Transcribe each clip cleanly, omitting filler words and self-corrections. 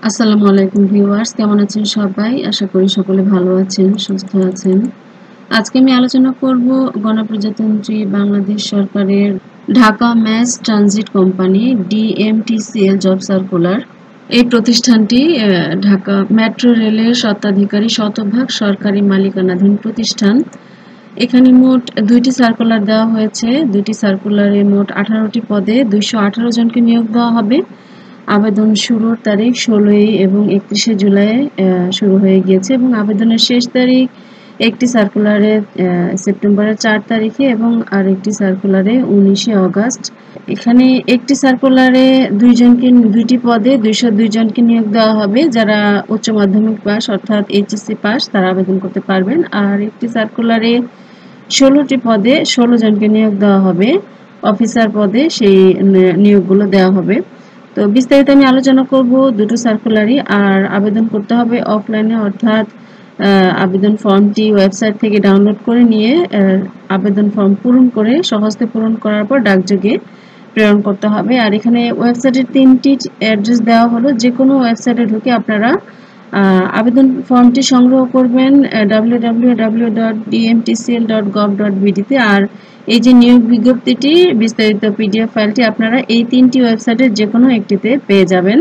আসসালামু আলাইকুম ভিউয়ার্স, কেমন আছেন সবাই? আশা করি সকলে ভালো আছেন, সুস্থ আছেন। আজকে আমি আলোচনা করব গণপ্রজাতন্ত্রী বাংলাদেশ সরকারের Dhaka mass transit company DMTCL job circular. এই প্রতিষ্ঠানটি ঢাকা মেট্রো রেলের স্বত্বাধিকারী শতভাগ সরকারি মালিকানাধীন প্রতিষ্ঠান। এখানে মোট 2টি সার্কুলার দেওয়া হয়েছে। 2টি সার্কুলারে মোট 18টি পদে 218 জনকে নিয়োগ দেওয়া হবে। আবেদন শুরুর তারিখ 16 এবং 31শে জুলাই শুরু হয়ে গিয়েছে এবং আবেদনের শেষ তারিখ একটি সার্কুলারে সেপ্টেম্বরের 4 তারিখে এবং আরেকটি সার্কুলারে 19শে অগাস্ট। এখানে একটি সার্কুলারে 2টি পদে 202 জনকে নিয়োগ দেওয়া হবে। যারা উচ্চ মাধ্যমিক পাস অর্থাৎ HSC পাস তারা আবেদন করতে পারবেন। আর একটি সার্কুলারে 16টি পদে 16 জনকে নিয়োগ দেওয়া হবে। অফিসার পদে সেই নিয়োগগুলো দেওয়া হবে। তো বিস্তারিত আমি আলোচনা করব দুটো সার্কুলারই। আর আবেদন করতে হবে অফলাইনে, অর্থাৎ আবেদন ফর্মটি ওয়েবসাইট থেকে ডাউনলোড করে নিয়ে আবেদন ফর্ম পূরণ করে সহজে পূরণ করার পর ডাকযোগে প্রেরণ করতে হবে। আর এখানে ওয়েবসাইটের 3টি অ্যাড্রেস দেওয়া হলো। যে কোনো ওয়েবসাইটে ঢুকে আপনারা আবেদন ফর্মটি সংগ্রহ করবেন www.dmtcl.gov.bd তে। আর এই যে নিয়োগ বিজ্ঞপ্তিটি বিস্তারিত PDF ফাইলটি আপনারা এই 3টি ওয়েবসাইটের যে কোনো একটিতে পেয়ে যাবেন।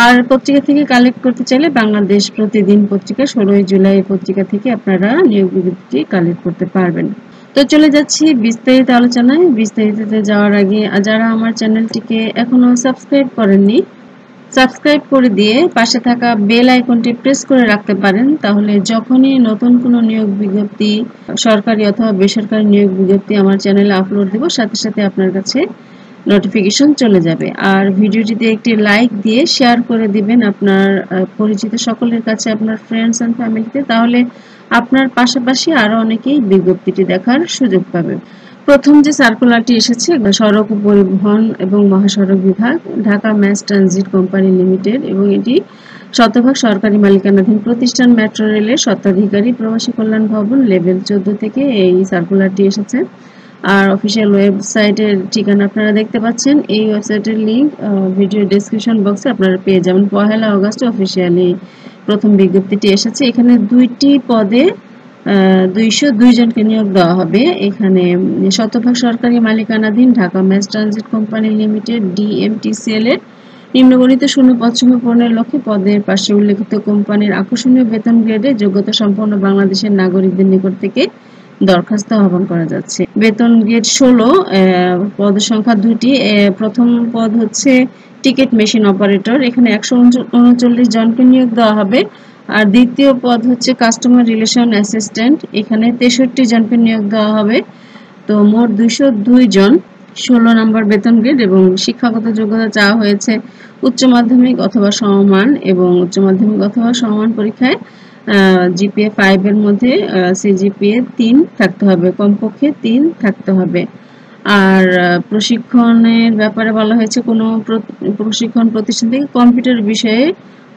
আর পত্রিকা থেকে কালেক্ট করতে চাইলে বাংলাদেশ প্রতিদিন পত্রিকা 16 জুলাই পত্রিকা থেকে আপনারা নিয়োগ বিজ্ঞপ্তিটি কালেক্ট করতে পারবেন। তো চলে যাচ্ছি বিস্তারিত আলোচনায়। বিস্তারিততে যাওয়ার আগে যারা আমার চ্যানেলটিকে এখনো সাবস্ক্রাইব করেননি, সাবস্ক্রাইব করে দিয়ে পাশে থাকা বেল আইকনটি প্রেস করে রাখতে পারেন। তাহলে যখনই নতুন কোনো নিয়োগ বিজ্ঞপ্তি, সরকারি অথবা বেসরকারি নিয়োগ বিজ্ঞপ্তি আমার চ্যানেলে আপলোড দেব, সাথে সাথে আপনার কাছে নোটিফিকেশন চলে যাবে। আর ভিডিওটিতে একটি লাইক দিয়ে শেয়ার করে দিবেন আপনার পরিচিত সকলের কাছে, আপনার ফ্রেন্ডস এন্ড ফ্যামিলিতে। তাহলে আপনার পাশাপাশি আরো অনেকেই বিজ্ঞপ্তিটি দেখার সুযোগ পাবে। প্রথম যে সার্কুলারটি এসেছে সড়ক পরিবহন এবং মহাসড়ক বিভাগ, Dhaka mass transit company limited, এবং এটি শতভাগ সরকারি মালিকানাধীন প্রতিষ্ঠান, মেট্রো রেলের স্বত্বাধিকারী, প্রবাসী কল্যাণ ভবন, লেভেল 14 থেকে এই সার্কুলারটি এসেছে। আর অফিসিয়াল ওয়েবসাইটের ঠিকানা আপনারা দেখতে পাচ্ছেন। এই ওয়েবসাইটের লিংক ভিডিও ডেসক্রিপশন বক্সে আপনারা পেয়ে যাবেন। 1 আগস্টে অফিসিয়ালি প্রথম বিজ্ঞপ্তিটি এসেছে। এখানে 2টি পদে 202 জনকে নিয়োগ দেওয়া হবে। এখানে শতভাগ সরকারি মালিকানাধীন Dhaka mass transit company limited DMTCL এর নিম্নবর্ণিত শূন্য পদসমূহ পূরণের লক্ষ্যে পদের পাশে উল্লেখিত কোম্পানির আকর্ষণীয় বেতন গ্রেডে যোগ্যতা সম্পন্ন বাংলাদেশের নাগরিকদের নিকট থেকে দরখাস্ত আহ্বান করা যাচ্ছে। বেতন গ্রেড 16, পদ সংখ্যা 2টি। প্রথম পদ হচ্ছে টিকিট মেশিন অপারেটর, এখানে 139 জনকে নিয়োগ দেওয়া হবে। আর দ্বিতীয় পদ হচ্ছে কাস্টমার রিলেশন অ্যাসিস্ট্যান্ট, এখানে 63 জনকে নিয়োগ দেওয়া হবে। তো মোট 202 জন, 16 নম্বর বেতন গ্রেড, এবং শিক্ষাগত যোগ্যতা চাওয়া হয়েছে উচ্চ মাধ্যমিক অথবা সমমান, এবং উচ্চ মাধ্যমিক অথবা সমমান পরীক্ষায় GPA 5 এর মধ্যে CGPA 3 থাকতে হবে, কমপক্ষে 3 থাকতে হবে। আর প্রশিক্ষণের ব্যাপারে বলা হয়েছে কোনো প্রশিক্ষণ প্রতিষ্ঠান থেকে কম্পিউটার বিষয়ে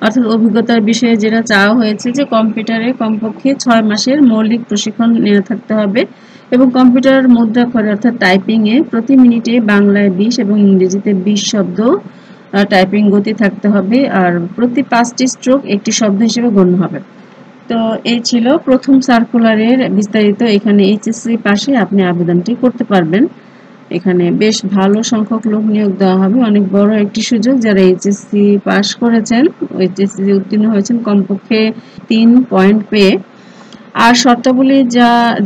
অর্থাৎ অভিজ্ঞতার বিষয়ে যেটা চাওয়া হয়েছে যে কম্পিউটারে কমপক্ষে 6 মাসের মৌলিক প্রশিক্ষণ নেওয়া থাকতে হবে, এবং কম্পিউটার মুদ্রাক্ষরে অর্থাৎ টাইপিংয়ে প্রতি মিনিটে বাংলায় 20 এবং ইংরেজিতে 20 শব্দ টাইপিং গতি থাকতে হবে। আর প্রতি 5টি স্ট্রোক একটি শব্দ হিসেবে গণ্য হবে। তো এই ছিল প্রথম সার্কুলারের বিস্তারিত। এখানে HSC পাশে আপনি আবেদনটি করতে পারবেন। এখানে বেশ ভালো সংখ্যক লোক নিয়োগ দেওয়া হবে, অনেক বড় একটি সুযোগ। যারা HSC পাস করেছেন, HSC উত্তীর্ণ হয়েছেন কমপক্ষে 3 পয়েন্ট পেয়ে। আর শর্তাবলী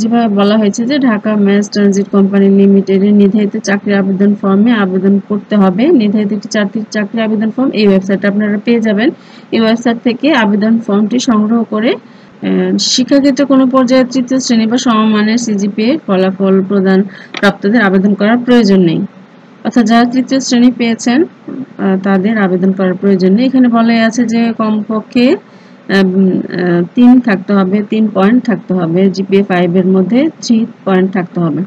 যেভাবে বলা হয়েছে যে ঢাকা ম্যাস ট্রানজিট কোম্পানি লিমিটেডের নির্ধারিত চাকরির আবেদন ফর্মে আবেদন করতে হবে। নির্ধারিত একটি চাকরির আবেদন ফর্ম এই ওয়েবসাইটে আপনারা পেয়ে যাবেন। এই ওয়েবসাইট থেকে আবেদন ফর্মটি সংগ্রহ করে শিক্ষাক্ষেত্রে কোনো পর্যায়ে 3য় শ্রেণী বা সমমানের CGPA ফলাফল প্রদান প্রাপ্তদের আবেদন করার প্রয়োজন নেই, অর্থাৎ যারা 3য় শ্রেণী পেয়েছেন তাদের আবেদন করার প্রয়োজন নেই। এখানে বলা আছে যে কমপক্ষে 3 থাকতে হবে, 3 পয়েন্ট থাকতে হবে, GPA 5 এর মধ্যে 3 পয়েন্ট থাকতে হবে।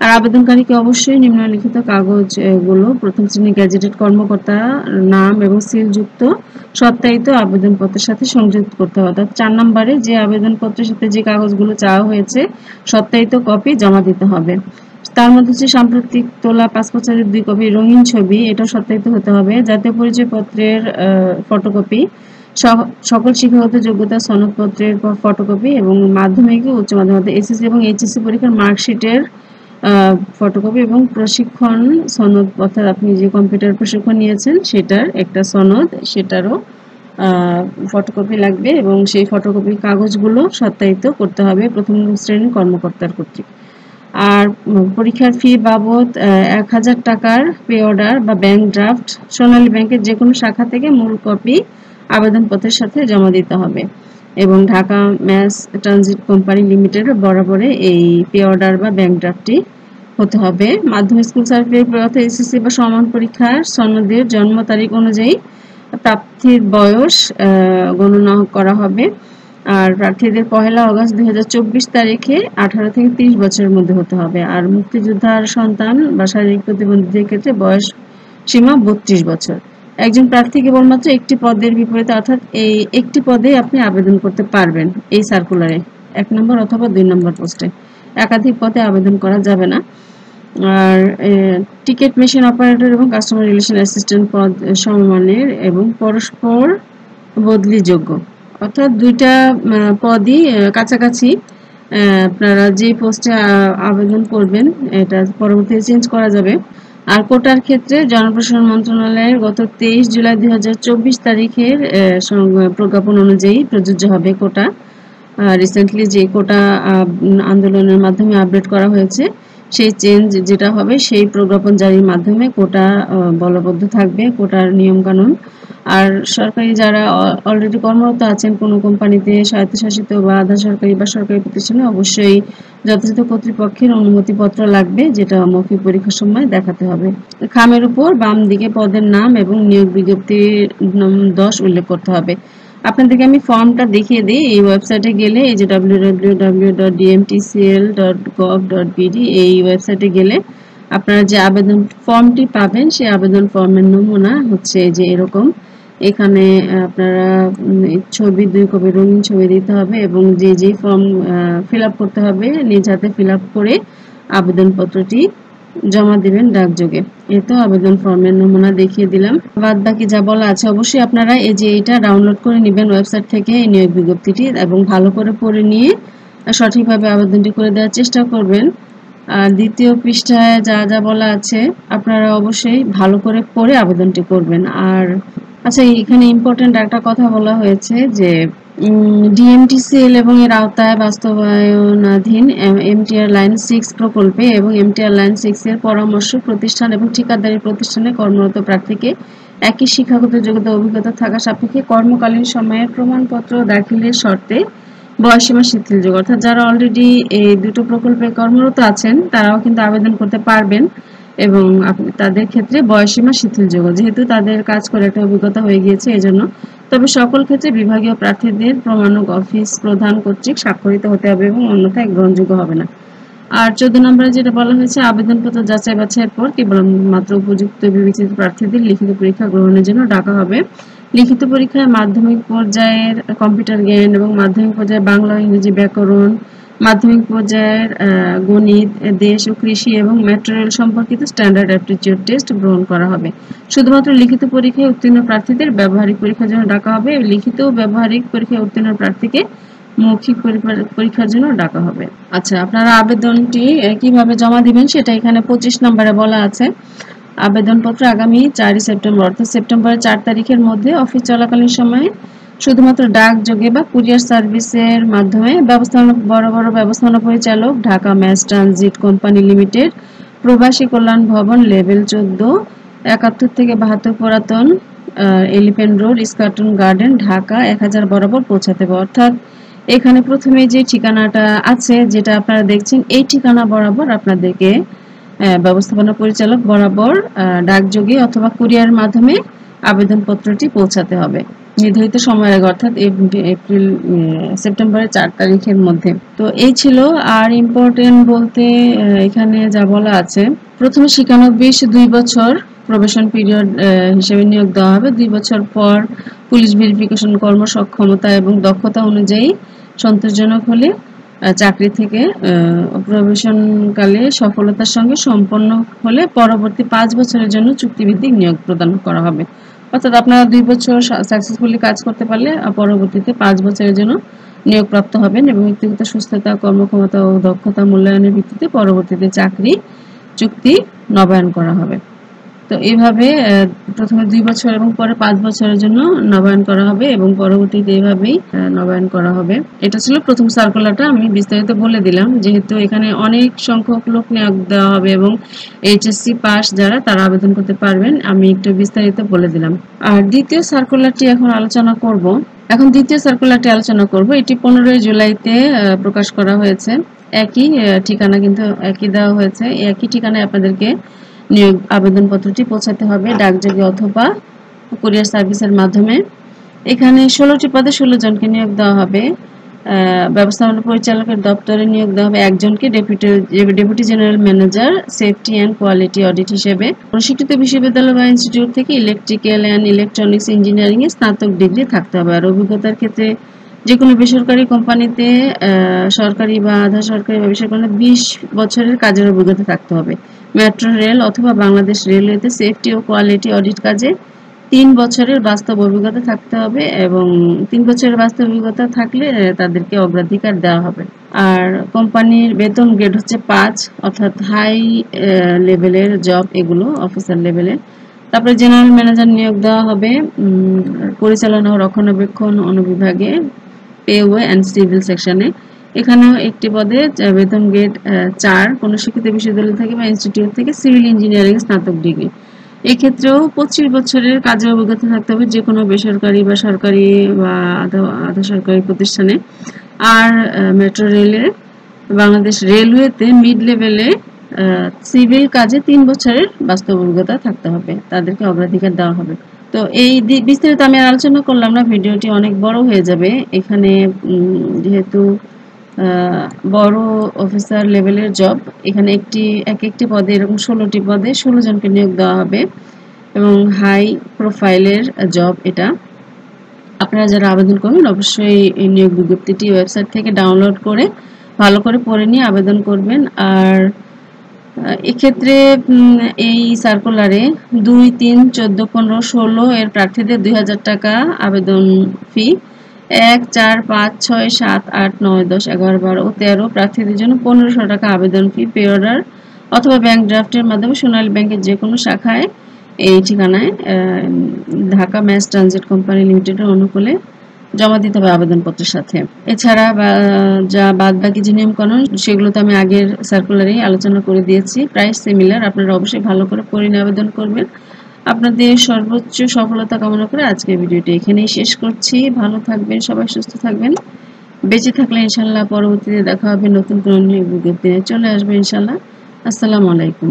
আর আবেদনকারীকে অবশ্যই নিম্নলিখিত কাগজগুলো প্রথম শ্রেণীর গ্যাজেটেড কর্মকর্তা নাম এবং সিলযুক্ত সত্যায়িত আবেদনপত্রের সাথে সংযুক্ত করতে হবে। অর্থাৎ 4 নম্বরে যে আবেদনপত্রের সাথে যে কাগজগুলো চাওয়া হয়েছে সত্যায়িত কপি জমা দিতে হবে। তার মধ্যে হচ্ছে সাম্প্রতিক তোলা পাসপোর্ট সাইজের 2 কপি রঙিন ছবি, এটা সত্যায়িত হতে হবে। জাতীয় পরিচয়পত্রের ফটোকপি, সকল শিক্ষাগত যোগ্যতা সনদপত্রের ফটোকপি এবং মাধ্যমিক ও উচ্চ মাধ্যমিক এসএসসি এবং এইচএসসি পরীক্ষার মার্কশিটের ফটোকপি এবং প্রশিক্ষণ সনদ, অর্থাৎ আপনি যে কম্পিউটার প্রশিক্ষণ নিয়েছেন সেটার একটা সনদ, সেটারও ফটোকপি লাগবে এবং সেই ফটোকপি কাগজগুলো সত্যায়িত করতে হবে প্রথম শ্রেণীর কর্মকর্তার কর্তৃক। আর পরীক্ষার ফি বাবদ 1000 টাকার পে অর্ডার বা ব্যাংক ড্রাফট সোনালী ব্যাংকের যে কোনো শাখা থেকে মূল কপি আবেদনপত্রের সাথে জমা দিতে হবে এবং Dhaka mass transit company limited বরাবরে এই পে অর্ডার বা ব্যাংক ড্রাফটটি হতে হবে। মাধ্যমিক স্কুল সার্টিফিকেট অর্থাৎ এসএসসি বা সমান পরীক্ষার সনদের জন্ম তারিখ অনুযায়ী প্রার্থীর বয়স গণনা করা হবে। আর প্রার্থীদের 1 আগস্ট 2024 তারিখে 18 থেকে 30 বছরের মধ্যে হতে হবে। আর মুক্তিযোদ্ধার সন্তান বা শারীরিক প্রতিবন্ধীদের ক্ষেত্রে বয়স সীমা 32 বছর। একজন প্রার্থী কেবলমাত্র একটি পদের বিপরীতে, অর্থাৎ এই একটি পদে আপনি আবেদন করতে পারবেন এই সার্কুলারে, 1 নম্বর অথবা 2 নম্বর পোস্টে, একাধিক পদে আবেদন করা যাবে না। আর টিকিট মেশিন অপারেটর এবং কাস্টমার রিলেশন অ্যাসিস্ট্যান্ট পদ সমমানের এবং পরস্পর বদলিযোগ্য, অর্থাৎ দুইটা পদই কাছাকাছি। আপনারা যে পোস্টে আবেদন করবেন এটা পরবর্তীতে চেঞ্জ করা যাবে। আর কোটার ক্ষেত্রে জনপ্রশাসন মন্ত্রণালয়ের গত 23 জুলাই 2024 তারিখের প্রজ্ঞাপন অনুযায়ী প্রযোজ্য হবে কোটা। রিসেন্টলি যে কোটা আন্দোলনের মাধ্যমে আপডেট করা হয়েছে, সেই চেঞ্জ যেটা হবে সেই প্রজ্ঞাপন জারির মাধ্যমে কোটা বলবদ্ধ থাকবে, কোটার নিয়মকানুন। আর সরকারি যারা অলরেডি কর্মরত আছেন কোনো কোম্পানিতে, স্বায়ত্তশাসিত বা আধা সরকারি বা সরকারি প্রতিষ্ঠানে, অবশ্যই যথাযথ কর্তৃপক্ষের অনুমতিপত্র লাগবে, যেটা মৌখিক পরীক্ষার সময় দেখাতে হবে। খামের উপর বাম দিকে পদের নাম এবং নিয়োগ বিজ্ঞপ্তির 10 উল্লেখ করতে হবে। আপনাদেরকে আমি ফর্মটা দেখিয়ে দিই। এই ওয়েবসাইটে গেলে, এই যে www.dmtcl.gov.bd, এই ওয়েবসাইটে গেলে আপনারা যে আবেদন ফর্মটি পাবেন সেই আবেদন ফর্মের নমুনা হচ্ছে যে এরকম। এখানে আপনারা ছবি 2 কপি রঙিন ছবি দিতে হবে এবং যে ফর্ম ফিল আপ করতে হবে নিজ হাতে ফিল আপ করে আবেদনপত্রটি জমা দিবেন ডাকযোগে। এই তো আবেদন ফর্মের নমুনা দেখিয়ে দিলাম। বাদ বাকি যা বলা আছে অবশ্যই আপনারা এই যে এটা ডাউনলোড করে নেবেন ওয়েবসাইট থেকে, এই নিয়োগ বিজ্ঞপ্তিটি, এবং ভালো করে পড়ে নিয়ে সঠিকভাবে আবেদনটি করে দেওয়ার চেষ্টা করবেন। আর দ্বিতীয় পৃষ্ঠায় যা যা বলা আছে আপনারা অবশ্যই ভালো করে পড়ে আবেদনটি করবেন। আর আচ্ছা, এখানে ইম্পর্টেন্ট একটা কথা বলা হয়েছে যে ডিএমটিসিএল এবং এর আওতায় বাস্তবায়নাধীন এমটিআর লাইন 6 প্রকল্পে এবং এমটিআর লাইন 6 এর পরামর্শ প্রতিষ্ঠান এবং ঠিকাদারি প্রতিষ্ঠানে কর্মরত প্রার্থীকে একই শিক্ষাগত যোগ্যতা অভিজ্ঞতা থাকা সাপেক্ষে কর্মকালীন সময়ের প্রমাণপত্র দাখিলের শর্তে বয়সীমা শিথিলযোগ্য, অর্থাৎ যারা অলরেডি এই দুটো প্রকল্পে কর্মরত আছেন তারাও কিন্তু আবেদন করতে পারবেন এবং তাদের ক্ষেত্রে বয়সীমা শিথিলযোগ্য, যেহেতু তাদের কাজ করে একটা অভিজ্ঞতা হয়ে গিয়েছে এজন্য। তবে সকল ক্ষেত্রে বিভাগীয় প্রার্থীদের প্রমাণক অফিস প্রধান কর্তৃক স্বাক্ষরিত হতে হবে এবং অন্যথায় গ্রহণযোগ্য হবে না। আর 14 নম্বরে যেটা বলা হয়েছে, আবেদনপত্র যাচাই বাছাইয়ের পর কেবলমাত্র উপযুক্ত বিবেচিত প্রার্থীদের লিখিত পরীক্ষা গ্রহণের জন্য ডাকা হবে। লিখিত পরীক্ষায় মাধ্যমিক পর্যায়ের কম্পিউটার জ্ঞান এবং মাধ্যমিক পর্যায়ে বাংলা ও ইংরেজি ব্যাকরণ, মাধ্যমিক পর্যায়ের গণিত, দেশ ও কৃষি এবং ম্যাটেরিয়াল সম্পর্কিত স্ট্যান্ডার্ড অ্যাপটিটিউড টেস্ট গ্রহণ করা হবে। শুধুমাত্র লিখিত পরীক্ষায় উত্তীর্ণ প্রার্থীদের ব্যবহারিক পরীক্ষার জন্য ডাকা হবে। লিখিত ও ব্যবহারিক পরীক্ষায় উত্তীর্ণ প্রার্থীকে মৌখিক পরীক্ষার জন্য ডাকা হবে। আচ্ছা, আপনারা আবেদনটি কিভাবে জমা দিবেন সেটা এখানে 25 নম্বরে বলা আছে। আবেদনপত্র আগামী 4 সেপ্টেম্বর অর্থাৎ সেপ্টেম্বরের 4 তারিখের মধ্যে অফিস চলাকালীন সময়ে শুধুমাত্র ডাকযোগে বা কুরিয়ার সার্ভিসের মাধ্যমে বড় বড় ব্যবস্থাপনা পরিচালক, Dhaka mass transit company limited, প্রবাসী কল্যাণ ভবন, লেভেল 14, 71 থেকে 72 পুরাতন elephant road, Eskaton garden, Dhaka 1000 বরাবর পৌঁছাতে হবে। অর্থাৎ এখানে প্রথমে যে ঠিকানাটা আছে যেটা আপনারা দেখছেন, এই ঠিকানা বরাবর আপনাদেরকে ব্যবস্থাপনা পরিচালক বরাবর ডাকযোগে অথবা কুরিয়ার মাধ্যমে আবেদনপত্রটি পৌঁছাতে হবে নির্ধারিত সময়ের আগে, অর্থাৎ সেপ্টেম্বরের 4 তারিখের মধ্যে। তো এই ছিল। আর ইম্পর্টেন্ট বলতে এখানে যা বলা আছে, প্রথমে শিক্ষানবিশ 2 বছর প্রবেশন পিরিয়ড হিসেবে নিয়োগ দেওয়া হবে। 2 বছর পর পুলিশ ভেরিফিকেশন কর্মসক্ষমতা এবং দক্ষতা অনুযায়ী সন্তোষজনক হলে চাকরি থেকে প্রবেশনকালে সফলতার সঙ্গে সম্পন্ন হলে পরবর্তী 5 বছরের জন্য চুক্তিভিত্তিক নিয়োগ প্রদান করা হবে। অর্থাৎ আপনারা 2 বছর সাকসেসফুলি কাজ করতে পারলে পরবর্তীতে 5 বছরের জন্য নিয়োগপ্রাপ্ত হবেন এবং ব্যক্তিগত সুস্থতা, কর্মক্ষমতা ও দক্ষতা মূল্যায়নের ভিত্তিতে পরবর্তীতে চাকরি চুক্তি নবায়ন করা হবে। তো এইভাবে প্রথমে 2 বছর এবং পরে 5 বছরের জন্য নবায়ন করা হবে এবং পরবর্তীতে এইভাবেই নবায়ন করা হবে। এটা ছিল প্রথম সার্কুলারটা, আমি বিস্তারিত বলে দিলাম যেহেতু এখানে অনেক সংখ্যক লোক নিয়োগ দেওয়া হবে এবং এইচএসসি পাস যারা তারা আবেদন করতে পারবেন, আমি একটু বিস্তারিত বলে দিলাম। আর দ্বিতীয় সার্কুলারটি এখন আলোচনা করব। এখন দ্বিতীয় সার্কুলারটি আলোচনা করব। এটি 15 জুলাইতে প্রকাশ করা হয়েছে। একই ঠিকানা কিন্তু একই দেওয়া হয়েছে। একই ঠিকানায় আপনাদেরকে নিয়োগ আবেদনপত্রটি পৌঁছাতে হবে ডাকযোগে অথবা কুরিয়ার সার্ভিসের মাধ্যমে। এখানে 16টি পদে 16 জনকে নিয়োগ দেওয়া হবে। ব্যবস্থাপনা পরিচালকের দপ্তরে নিয়োগ দেওয়া হবে একজনকে, deputy general manager safety and quality audit হিসেবে। প্রশিক্ষিত বিশ্ববিদ্যালয় বা ইনস্টিটিউট থেকে ইলেকট্রিক্যাল অ্যান্ড ইলেকট্রনিক্স ইঞ্জিনিয়ারিং এ স্নাতক ডিগ্রি থাকতে হবে। আর অভিজ্ঞতার ক্ষেত্রে যে কোনো বেসরকারি কোম্পানিতে সরকারি বা আধা সরকারি বা বেসরকারি 20 বছরের কাজের অভিজ্ঞতা থাকতে হবে। মেট্রো রেল অথবা বাংলাদেশ রেলওয়েতে সেফটি ও কোয়ালিটি অডিট কাজে 3 বছরের বাস্তব অভিজ্ঞতা থাকতে হবে এবং 3 বছরের বাস্তব অভিজ্ঞতা থাকলে তাদেরকে অগ্রাধিকার দেওয়া হবে। আর কোম্পানির বেতন গ্রেড হচ্ছে 5, অর্থাৎ হাই লেভেলের জব এগুলো, অফিসার লেভেলে। তারপরে জেনারেল ম্যানেজার নিয়োগ দেওয়া হবে পরিচালনা ও রক্ষণাবেক্ষণ অনুবিভাগে, পেওয়ে অ্যান্ড সিভিল সেকশনে। এখানেও একটি পদে বেতন গ্রেড 4, কোনো শিক্ষিত বিশ্ববিদ্যালয় থেকে বা ইনস্টিটিউট থেকে সিভিল ইঞ্জিনিয়ারিং স্নাতক ডিগ্রি। এক্ষেত্রেও 25 বছরের কাজের অভিজ্ঞতা থাকতে হবে যে কোনো বেসরকারি বা সরকারি বা আধা সরকারি প্রতিষ্ঠানে। আর মেট্রো রেলের বাংলাদেশ রেলওয়েতে মিড লেভেলে সিভিল কাজে 3 বছরের বাস্তব অভিজ্ঞতা থাকতে হবে, তাদেরকে অগ্রাধিকার দেওয়া হবে। তো এই বিস্তারিত আমি আলোচনা করলাম না, ভিডিওটি অনেক বড় হয়ে যাবে। এখানে যেহেতু বড় অফিসার লেভেলের জব, এখানে এক একটি পদে এরকম 16টি পদে 16 জনকে নিয়োগ দেওয়া হবে এবং হাই প্রোফাইলের জব এটা। আপনারা যারা আবেদন করবেন অবশ্যই এই নিয়োগ বিজ্ঞপ্তিটি ওয়েবসাইট থেকে ডাউনলোড করে ভালো করে পড়ে নিয়ে আবেদন করবেন। আর এক্ষেত্রে এই সার্কুলারে 2, 3, 14, 15, 16 এর প্রার্থীদের 2000 টাকা আবেদন ফি, 1, 4, 5, 6, 7, 8, 9, 10, 11, 12 ও 13 প্রার্থীদের জন্য 1500 টাকা আবেদন ফি পে অর্ডার অথবা ব্যাংক ড্রাফটের মাধ্যমে সোনালী ব্যাংকের যে কোনো শাখায় এই ঠিকানায় ঢাকা ম্যাস ট্রানজিট কোম্পানি লিমিটেডের অনুকূলে জমা দিতে হবে আবেদনপত্রের সাথে। এছাড়া যা বাদবাকি যে নিয়মকানুন সেগুলো তো আমি আগের সার্কুলারেই আলোচনা করে দিয়েছি, প্রায় সিমিলার। আপনারা অবশ্যই ভালো করে পড়ে নিয়ে আবেদন করবেন। আপনাদের সর্বোচ্চ সফলতা কামনা করে আজকের ভিডিওটি এখানেই শেষ করছি। ভালো থাকবেন, সবাই সুস্থ থাকবেন। বেঁচে থাকলে ইনশাল্লাহ পরবর্তীতে দেখা হবে নতুন কোনো নিয়োগ বিজ্ঞপ্তি নিয়ে চলে আসবে ইনশাল্লাহ। আসসালামু আলাইকুম।